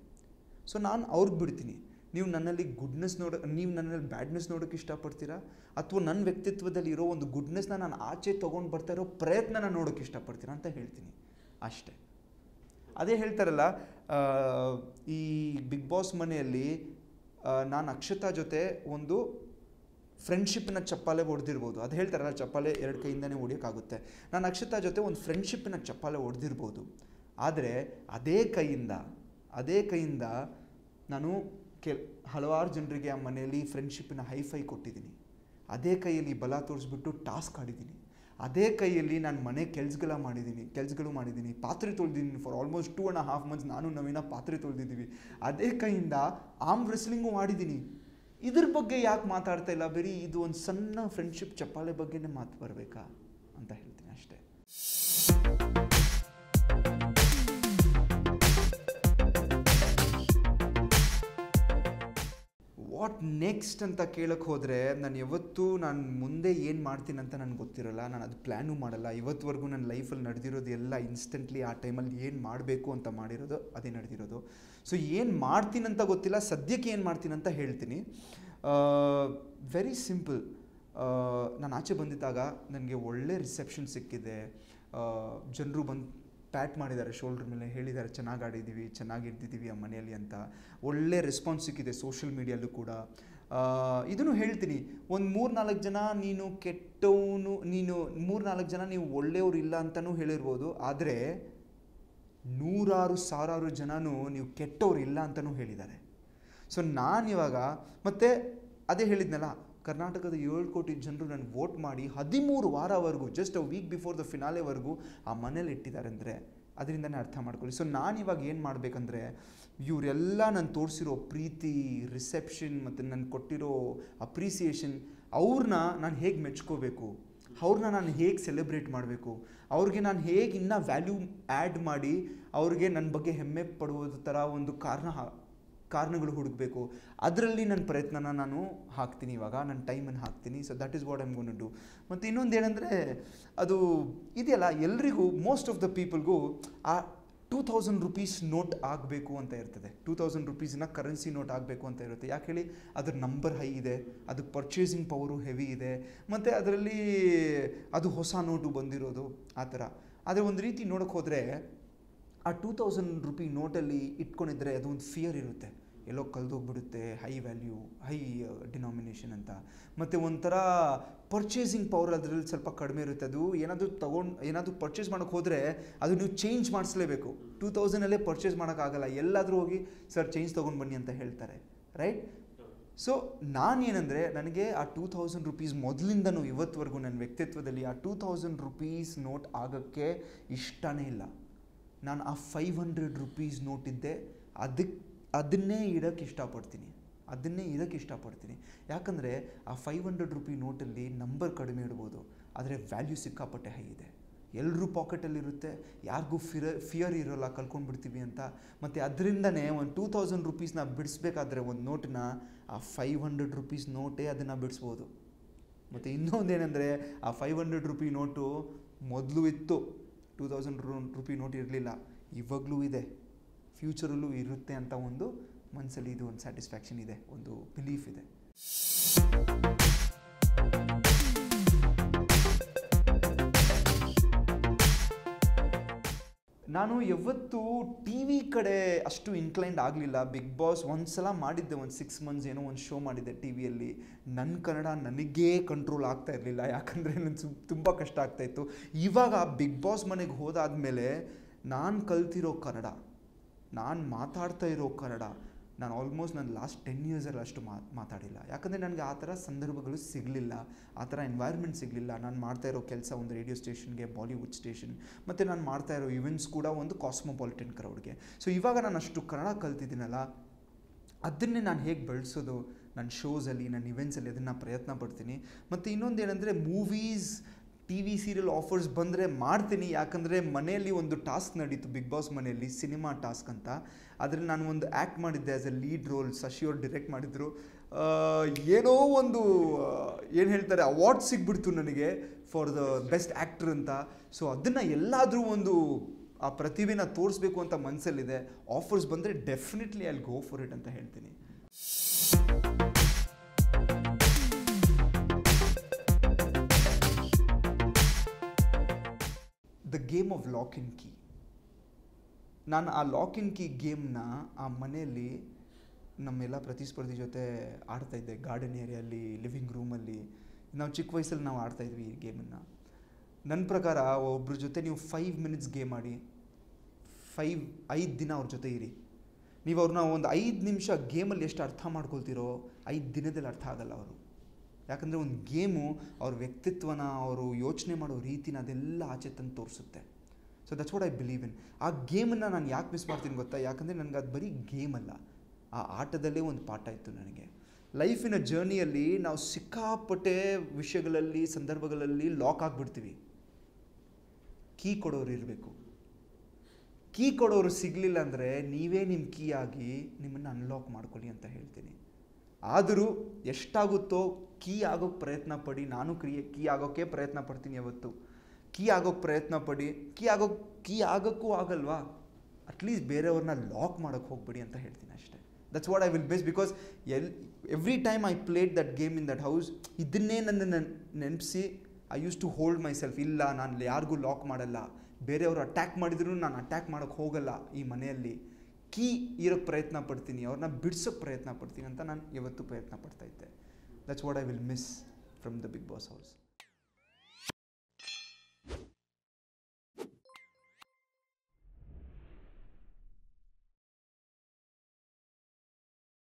ಸೊ ನಾನು ಅವ್ರಿಗೆ ಬಿಡ್ತೀನಿ, ನೀವು ನನ್ನಲ್ಲಿ ಗುಡ್ನೆಸ್ ನೀವು ನನ್ನಲ್ಲಿ ಬ್ಯಾಡ್ನೆಸ್ ನೋಡೋಕ್ಕೆ ಇಷ್ಟಪಡ್ತೀರಾ, ಅಥವಾ ನನ್ನ ವ್ಯಕ್ತಿತ್ವದಲ್ಲಿ ಇರೋ ಒಂದು ಗುಡ್ನೆಸ್ನ ನಾನು ಆಚೆ ತೊಗೊಂಡು ಬರ್ತಾ ಇರೋ ಪ್ರಯತ್ನನ ನೋಡೋಕ್ಕೆ ಇಷ್ಟಪಡ್ತೀರಾ ಅಂತ ಹೇಳ್ತೀನಿ ಅಷ್ಟೇ. ಅದೇ ಹೇಳ್ತಾರಲ್ಲ, ಈ ಬಿಗ್ ಬಾಸ್ ಮನೆಯಲ್ಲಿ ನಾನು ಅಕ್ಷತಾ ಜೊತೆ ಒಂದು ಫ್ರೆಂಡ್ಶಿಪ್ಪಿನ ಚಪ್ಪಾಲೆ ಹೊಡೆದಿರ್ಬೋದು. ಅದು ಹೇಳ್ತಾರಲ್ಲ, ಚಪ್ಪಾಲೆ 2 ಕೈಯಿಂದನೇ ಹೊಡಿಯೋಕ್ಕಾಗುತ್ತೆ. ನಾನು ಅಕ್ಷತಾ ಜೊತೆ ಒಂದು ಫ್ರೆಂಡ್ಶಿಪ್ಪಿನ ಚಪ್ಪಾಲೆ ಹೊಡೆದಿರ್ಬೋದು, ಆದರೆ ಅದೇ ಕೈಯಿಂದ ನಾನು ಹಲವಾರು ಜನರಿಗೆ ಆ ಮನೆಯಲ್ಲಿ ಫ್ರೆಂಡ್ಶಿಪ್ಪಿನ ಹೈಫೈ ಕೊಟ್ಟಿದ್ದೀನಿ. ಅದೇ ಕೈಯಲ್ಲಿ ಬಲ ತೋರಿಸ್ಬಿಟ್ಟು ಟಾಸ್ಕ್ ಆಡಿದ್ದೀನಿ. ಅದೇ ಕೈಯಲ್ಲಿ ನಾನು ಮನೆ ಕೆಲಸಗಳು ಮಾಡಿದ್ದೀನಿ, ಪಾತ್ರೆ ತೊಳೆದಿದ್ದೀನಿ. ಫಾರ್ ಆಲ್ಮೋಸ್ಟ್ 2.5 months ನಾನು ನವೀನ ಪಾತ್ರೆ ತೊಳೆದಿದ್ದೀವಿ. ಅದೇ ಕೈಯಿಂದ ಆರ್ಮ್ ರೆಸ್ಲಿಂಗು ಮಾಡಿದ್ದೀನಿ. ಇದ್ರ ಬಗ್ಗೆ ಯಾಕೆ ಮಾತಾಡ್ತಾ ಇಲ್ಲ? ಬರೀ ಇದು ಒಂದು ಸಣ್ಣ ಫ್ರೆಂಡ್ಶಿಪ್ ಚಪ್ಪಾಳೆ ಬಗ್ಗೆನೇ ಮಾತು ಬರಬೇಕಾ ಅಂತ ಹೇಳ್ತೀನಿ ಅಷ್ಟೇ. ವಾಟ್ ನೆಕ್ಸ್ಟ್ ಅಂತ ಕೇಳಕ್ಕೆ ಹೋದರೆ, ನಾನು ಮುಂದೆ ಏನು ಮಾಡ್ತೀನಿ ಅಂತ ನನಗೆ ಗೊತ್ತಿರಲ್ಲ. ನಾನು ಅದು ಪ್ಲ್ಯಾನು ಮಾಡಲ್ಲ. ಇವತ್ತುವರೆಗೂ ನನ್ನ ಲೈಫಲ್ಲಿ ನಡೆದಿರೋದು ಎಲ್ಲ ಇನ್ಸ್ಟೆಂಟ್ಲಿ ಆ ಟೈಮಲ್ಲಿ ಏನು ಮಾಡಬೇಕು ಅಂತ ಮಾಡಿರೋದು ಅದೇ ನಡೆದಿರೋದು. ಸೊ ಏನು ಮಾಡ್ತೀನಂತ ಗೊತ್ತಿಲ್ಲ, ಸದ್ಯಕ್ಕೆ ಏನು ಮಾಡ್ತೀನಂತ ಹೇಳ್ತೀನಿ. Very simple. ನಾನು ಆಚೆ ಬಂದಿದ್ದಾಗ ನನಗೆ ಒಳ್ಳೆ ರಿಸೆಪ್ಷನ್ ಸಿಕ್ಕಿದೆ. ಜನರು ಬಂದು ಪ್ಯಾಟ್ ಮಾಡಿದ್ದಾರೆ, ಶೋಲ್ಡ್ರ್ ಮೇಲೆ ಹೇಳಿದ್ದಾರೆ, ಚೆನ್ನಾಗಿ ಆಡಿದ್ದೀವಿ, ಚೆನ್ನಾಗಿರ್ತಿದ್ದೀವಿ ಆ ಮನೆಯಲ್ಲಿ ಅಂತ. ಒಳ್ಳೆ ರೆಸ್ಪಾನ್ಸ್ ಸಿಕ್ಕಿದೆ ಸೋಷಿಯಲ್ ಮೀಡಿಯಲ್ಲೂ ಕೂಡ. ಇದನ್ನು ಹೇಳ್ತೀನಿ, ಒಂದು 3-4 ಜನ ನೀನು ಕೆಟ್ಟವನು, 3-4 ಜನ ನೀವು ಒಳ್ಳೆಯವರು ಇಲ್ಲ ಅಂತಲೂ ಹೇಳಿರ್ಬೋದು, ಆದರೆ 100,000 ಜನನೂ ನೀವು ಕೆಟ್ಟವ್ರು ಇಲ್ಲ ಅಂತಲೂ ಹೇಳಿದ್ದಾರೆ. ಸೊ ನಾನಿವಾಗ ಮತ್ತೆ ಅದೇ ಹೇಳಿದ್ನಲ್ಲ, ಕರ್ನಾಟಕದ 7 ಕೋಟಿ ಜನರು ನನಗೆ ವೋಟ್ ಮಾಡಿ 13 ವಾರವರೆಗೂ, just a week before the ಫಿನಾಲೆವರೆಗೂ ಆ ಮನೇಲಿ ಇಟ್ಟಿದ್ದಾರೆ ಅಂದರೆ ಅದರಿಂದನೇ ಅರ್ಥ ಮಾಡ್ಕೊಳ್ಳಿ. ಸೊ ನಾನಿವಾಗ ಏನು ಮಾಡಬೇಕಂದ್ರೆ, ಇವರೆಲ್ಲ ನಾನು ತೋರಿಸಿರೋ ಪ್ರೀತಿ, ರಿಸೆಪ್ಷನ್ ಮತ್ತು ನಾನು ಕೊಟ್ಟಿರೋ ಅಪ್ರಿಸಿಯೇಷನ್, ಅವ್ರನ್ನ ನಾನು ಹೇಗೆ ಮೆಚ್ಕೋಬೇಕು, ಅವ್ರನ್ನ ನಾನು ಹೇಗೆ ಸೆಲೆಬ್ರೇಟ್ ಮಾಡಬೇಕು, ಅವ್ರಿಗೆ ನಾನು ಹೇಗೆ ಇನ್ನೂ ವ್ಯಾಲ್ಯೂ ಆ್ಯಡ್ ಮಾಡಿ ಅವ್ರಿಗೆ ನನ್ನ ಬಗ್ಗೆ ಹೆಮ್ಮೆ ಪಡುವುದ ಥರ ಒಂದು ಕಾರಣಗಳು ಹುಡುಕಬೇಕು. ಅದರಲ್ಲಿ ನನ್ನ ಪ್ರಯತ್ನನ ನಾನು ಹಾಕ್ತೀನಿ, ಇವಾಗ ನನ್ನ ಟೈಮನ್ನು ಹಾಕ್ತೀನಿ. So that is what I'm going to do. ಮತ್ತು ಇನ್ನೊಂದು ಏನಂದರೆ, ಅದು ಇದೆಯಲ್ಲ, ಎಲ್ರಿಗೂ ಮೋಸ್ಟ್ ಆಫ್ ದ ಪೀಪಲ್ಗೂ ಆ 2000 ರೂಪೀಸ್ ನೋಟ್ ಆಗಬೇಕು ಅಂತ ಇರ್ತದೆ. 2000 ರೂಪೀಸ್ನ ಕರೆನ್ಸಿ ನೋಟ್ ಆಗಬೇಕು ಅಂತ ಇರುತ್ತೆ. ಯಾಕೆ ಹೇಳಿ, ಅದ್ರ ನಂಬರ್ ಹೈ ಇದೆ, ಅದು ಪರ್ಚೇಸಿಂಗ್ ಪವರು ಹೆವಿ ಇದೆ, ಮತ್ತು ಅದರಲ್ಲಿ ಅದು ಹೊಸ ನೋಟು ಬಂದಿರೋದು ಆ ಥರ. ಆದರೆ ಒಂದು ರೀತಿ ನೋಡೋಕ್ಕೆ ಹೋದರೆ ಆ 2000 ರೂಪಿ ನೋಟಲ್ಲಿ ಇಟ್ಕೊಂಡಿದ್ರೆ ಅದು ಒಂದು ಫಿಯರ್ ಇರುತ್ತೆ, ಎಲ್ಲೋ ಕಳೆದೋಗ್ಬಿಡುತ್ತೆ, ಹೈ ವ್ಯಾಲ್ಯೂ, ಹೈ ಡಿನಾಮಿನೇಷನ್ ಅಂತ. ಮತ್ತು ಒಂಥರ ಪರ್ಚೇಸಿಂಗ್ ಪವರ್ ಅದರಲ್ಲಿ ಸ್ವಲ್ಪ ಕಡಿಮೆ ಇರುತ್ತೆ. ಅದು ಏನಾದರೂ ಪರ್ಚೇಸ್ ಮಾಡೋಕ್ಕೆ ಹೋದರೆ ಅದು ನೀವು ಚೇಂಜ್ ಮಾಡಿಸ್ಲೇಬೇಕು. 2000ಅಲ್ಲೇ ಪರ್ಚೇಸ್ ಮಾಡೋಕ್ಕಾಗಲ್ಲ, ಎಲ್ಲಾದರೂ ಹೋಗಿ ಸರ್ ಚೇಂಜ್ ತೊಗೊಂಡು ಬನ್ನಿ ಅಂತ ಹೇಳ್ತಾರೆ, ರೈಟ್? ಸೊ ನಾನೇನೆಂದರೆ, ನನಗೆ ಆ 2000 ರೂಪೀಸ್ ಮೊದಲಿಂದನೂ ಇವತ್ತುವರೆಗೂ ನನ್ನ ವ್ಯಕ್ತಿತ್ವದಲ್ಲಿ ಆ 2000 ರೂಪೀಸ್ ನೋಟ್ ಆಗೋಕ್ಕೆ ಇಷ್ಟನೇ ಇಲ್ಲ. ನಾನು ಆ 500 ರೂಪೀಸ್ ನೋಟ್ ಇದ್ದೆ, ಅದನ್ನೇ ಇಡೋಕ್ಕೆ ಇಷ್ಟಪಡ್ತೀನಿ. ಯಾಕಂದರೆ ಆ 500 ರೂಪಿ ನೋಟಲ್ಲಿ ನಂಬರ್ ಕಡಿಮೆ ಇಡ್ಬೋದು, ಆದರೆ ವ್ಯಾಲ್ಯೂ ಸಿಕ್ಕಾಪಟ್ಟೆ ಹೈ ಇದೆ. ಎಲ್ಲರೂ ಪಾಕೆಟಲ್ಲಿರುತ್ತೆ, ಯಾರಿಗೂ ಫಿಯರ್ ಇರೋಲ್ಲ ಕಳ್ಕೊಂಡ್ಬಿಡ್ತೀವಿ ಅಂತ. ಮತ್ತು ಅದರಿಂದನೇ ಒಂದು 2000 ರೂಪೀಸ್ನ ಬಿಡಿಸ್ಬೇಕಾದ್ರೆ ಒಂದು ನೋಟನ್ನ, ಆ 500 ರೂಪೀಸ್ ನೋಟೇ ಅದನ್ನು ಬಿಡಿಸ್ಬೋದು. ಮತ್ತು ಇನ್ನೊಂದೇನೆಂದರೆ, ಆ 500 ರೂಪಿ ನೋಟು ಮೊದಲು ಇತ್ತು, 2000 ರೂಪಿ ನೋಟ್ ಇರಲಿಲ್ಲ, ಇವಾಗಲೂ ಇದೆ, ಫ್ಯೂಚರಲ್ಲೂ ಇರುತ್ತೆ ಅಂತ ಒಂದು ಮನಸ್ಸಲ್ಲಿ ಇದು ಒಂದು ಸ್ಯಾಟಿಸ್ಫ್ಯಾಕ್ಷನ್ ಇದೆ, ಒಂದು ಬಿಲೀಫ್ ಇದೆ. ನಾನು ಯಾವತ್ತೂ ಟಿ ವಿ ಕಡೆ ಅಷ್ಟು ಇನ್ಕ್ಲೈನ್ಡ್ ಆಗಲಿಲ್ಲ. ಬಿಗ್ ಬಾಸ್ ಒಂದು ಸಲ ಮಾಡಿದ್ದೆ, ಒಂದು 6 ಮಂತ್ಸ್ ಏನೋ ಒಂದು ಶೋ ಮಾಡಿದ್ದೆ ಟಿ ವಿಯಲ್ಲಿ. ನನ್ನ ಕನ್ನಡ ನನಗೇ ಕಂಟ್ರೋಲ್ ಆಗ್ತಾ ಇರಲಿಲ್ಲ, ಯಾಕಂದರೆ ನನಗೆ ತುಂಬ ಕಷ್ಟ ಆಗ್ತಾಯಿತ್ತು. ಇವಾಗ ಬಿಗ್ ಬಾಸ್ ಮನೆಗೆ ಹೋದಾದಮೇಲೆ ನಾನು ಕಲ್ತಿರೋ ಕನ್ನಡ, ನಾನು ಮಾತಾಡ್ತಾ ಇರೋ ಕನ್ನಡ, ನಾನು ಆಲ್ಮೋಸ್ಟ್ ನನ್ನ ಲಾಸ್ಟ್ 10 ಇಯರ್ಸಲ್ಲಿ ಅಷ್ಟು ಮಾತಾಡಿಲ್ಲ. ಯಾಕಂದರೆ ನನಗೆ ಆ ಥರ ಸಂದರ್ಭಗಳು ಸಿಗಲಿಲ್ಲ, ಆ ಥರ ಎನ್ವೈರ್ಮೆಂಟ್ ಸಿಗಲಿಲ್ಲ. ನಾನು ಮಾಡ್ತಾ ಇರೋ ಕೆಲಸ ಒಂದು ರೇಡಿಯೋ ಸ್ಟೇಷನ್ಗೆ, ಬಾಲಿವುಡ್ ಸ್ಟೇಷನ್, ಮತ್ತು ನಾನು ಮಾಡ್ತಾ ಇರೋ ಇವೆಂಟ್ಸ್ ಕೂಡ ಒಂದು ಕಾಸ್ಮೋಪಾಲಿಟನ್ ಕ್ರೌಡ್ಗೆ. ಸೊ ಇವಾಗ ನಾನು ಅಷ್ಟು ಕನ್ನಡ ಕಲ್ತಿದ್ದೀನಲ್ಲ, ಅದನ್ನೇ ನಾನು ಹೇಗೆ ಬೆಳೆಸೋದು ನನ್ನ ಶೋಸಲ್ಲಿ, ನನ್ನ ಇವೆಂಟ್ಸಲ್ಲಿ, ಅದನ್ನು ಪ್ರಯತ್ನ ಪಡ್ತೀನಿ. ಮತ್ತು ಇನ್ನೊಂದು ಏನಂದರೆ, movies, TV serial offers ಬಂದರೆ ಮಾಡ್ತೀನಿ. ಯಾಕಂದರೆ ಮನೆಯಲ್ಲಿ ಒಂದು ಟಾಸ್ಕ್ ನಡೀತು ಬಿಗ್ ಬಾಸ್ ಮನೆಯಲ್ಲಿ, ಸಿನಿಮಾ ಟಾಸ್ಕ್ ಅಂತ. ಅದರಲ್ಲಿ ನಾನು ಒಂದು ಆ್ಯಕ್ಟ್ ಮಾಡಿದ್ದೆ as a lead role. Shashi ಅವ್ರು ಡಿರೆಕ್ಟ್ ಮಾಡಿದರು. ಏನೋ ಒಂದು ಏನು ಹೇಳ್ತಾರೆ, ಅವಾರ್ಡ್ ಸಿಗ್ಬಿಡ್ತು ನನಗೆ ಫಾರ್ ದ ಬೆಸ್ಟ್ ಆ್ಯಕ್ಟರ್ ಅಂತ. ಸೊ ಅದನ್ನು ಎಲ್ಲಾದರೂ ಒಂದು ಆ ಪ್ರತಿಭೆನ ತೋರಿಸ್ಬೇಕು ಅಂತ ಮನಸ್ಸಲ್ಲಿದೆ. ಆಫರ್ಸ್ ಬಂದರೆ definitely I will go for it ಅಂತ ಹೇಳ್ತೀನಿ. The game of lock in key. ನಾನು ಆ ಲಾಕ್ ಇನ್ ಕೀ ಗೇಮ್ನ ಆ ಮನೆಯಲ್ಲಿ ನಮ್ಮೆಲ್ಲ ಪ್ರತಿಸ್ಪರ್ಧಿ ಜೊತೆ ಆಡ್ತಾಯಿದ್ದೆ. ಗಾರ್ಡನ್ ಏರಿಯಲ್ಲಿ, ಲಿವಿಂಗ್ ರೂಮಲ್ಲಿ, ನಾವು ಚಿಕ್ಕ ವಯಸ್ಸಲ್ಲಿ ನಾವು ಆಡ್ತಾಯಿದ್ವಿ ಈ ಗೇಮನ್ನು. ನನ್ನ ಪ್ರಕಾರ ಒಬ್ಬರ ಜೊತೆ ನೀವು 5 ಮಿನಿಟ್ಸ್ ಗೇಮ್ ಆಡಿ, 5 ದಿನ ಅವ್ರ ಜೊತೆ ಇರಿ. ನೀವು ಅವ್ರನ್ನ ಒಂದು 5 ನಿಮಿಷ ಗೇಮಲ್ಲಿ ಎಷ್ಟು ಅರ್ಥ ಮಾಡ್ಕೊಳ್ತೀರೋ 5 ದಿನದಲ್ಲಿ ಅರ್ಥ ಆಗಲ್ಲ ಅವರು. ಯಾಕಂದರೆ ಒಂದು ಗೇಮು ಅವ್ರ ವ್ಯಕ್ತಿತ್ವನ, ಅವರು ಯೋಚನೆ ಮಾಡೋ ರೀತಿನ ಅದೆಲ್ಲ ಆಚೆ ತಂದು ತೋರಿಸುತ್ತೆ. So that's what I believe in. ಆ ಗೇಮನ್ನು ನಾನು ಯಾಕೆ ಮಿಸ್ ಮಾಡ್ತೀನಿ ಗೊತ್ತಾ? ಯಾಕಂದರೆ ನನಗೆ ಅದು ಬರೀ ಗೇಮ್ ಅಲ್ಲ, ಆ ಆಟದಲ್ಲೇ ಒಂದು ಪಾಠ ಇತ್ತು ನನಗೆ. ಲೈಫಿನ ಜರ್ನಿಯಲ್ಲಿ ನಾವು ಸಿಕ್ಕಾಪಟ್ಟೆ ವಿಷಯಗಳಲ್ಲಿ, ಸಂದರ್ಭಗಳಲ್ಲಿ ಲಾಕ್ ಆಗಿಬಿಡ್ತೀವಿ. ಕೀ ಕೊಡೋರು ಇರಬೇಕು. ಕೀ ಕೊಡೋರು ಸಿಗಲಿಲ್ಲ ಅಂದರೆ ನೀವೇ ನಿಮ್ಮ ಕೀ ಆಗಿ ನಿಮ್ಮನ್ನು ಅನ್ಲಾಕ್ ಮಾಡ್ಕೊಳ್ಳಿ ಅಂತ ಹೇಳ್ತೀನಿ. ಆದರೂ ಎಷ್ಟಾಗುತ್ತೋ ಕೀ ಆಗೋಕ್ಕೆ ಪ್ರಯತ್ನ ಪಡಿ. ನಾನು ಕೀ ಆಗೋಕ್ಕೆ ಪ್ರಯತ್ನ ಪಡ್ತೀನಿ ಯಾವತ್ತು. ಕೀ ಆಗೋಕ್ಕೆ ಪ್ರಯತ್ನ ಪಡಿ. ಕೀ ಆಗೋಕ್ಕೂ ಆಗಲ್ವಾ, ಅಟ್ಲೀಸ್ಟ್ ಬೇರೆಯವ್ರನ್ನ ಲಾಕ್ ಮಾಡೋಕ್ಕೆ ಹೋಗ್ಬೇಡಿ ಅಂತ ಹೇಳ್ತೀನಿ ಅಷ್ಟೇ. That's what I will best. Because every time I played that game in that house, ಇದನ್ನೇ ನನ್ನ ನೆನಪಿಸಿ I use to hold myself. ಇಲ್ಲ, ನಾನು ಯಾರಿಗೂ ಲಾಕ್ ಮಾಡಲ್ಲ. ಬೇರೆಯವರು ಅಟ್ಯಾಕ್ ಮಾಡಿದ್ರು ನಾನು ಅಟ್ಯಾಕ್ ಮಾಡೋಕ್ಕೆ ಹೋಗಲ್ಲ. ಈ ಮನೆಯಲ್ಲಿ ಕೀ ಇರೋಕ್ಕೆ ಪ್ರಯತ್ನ ಪಡ್ತೀನಿ, ಅವ್ರನ್ನ ಬಿಡಿಸೋಕ್ಕೆ ಪ್ರಯತ್ನ ಪಡ್ತೀನಿ ಅಂತ ನಾನು ಯಾವತ್ತೂ ಪ್ರಯತ್ನ ಪಡ್ತಾಯಿದ್ದೆ. That's what I will miss from the Bigg Boss house.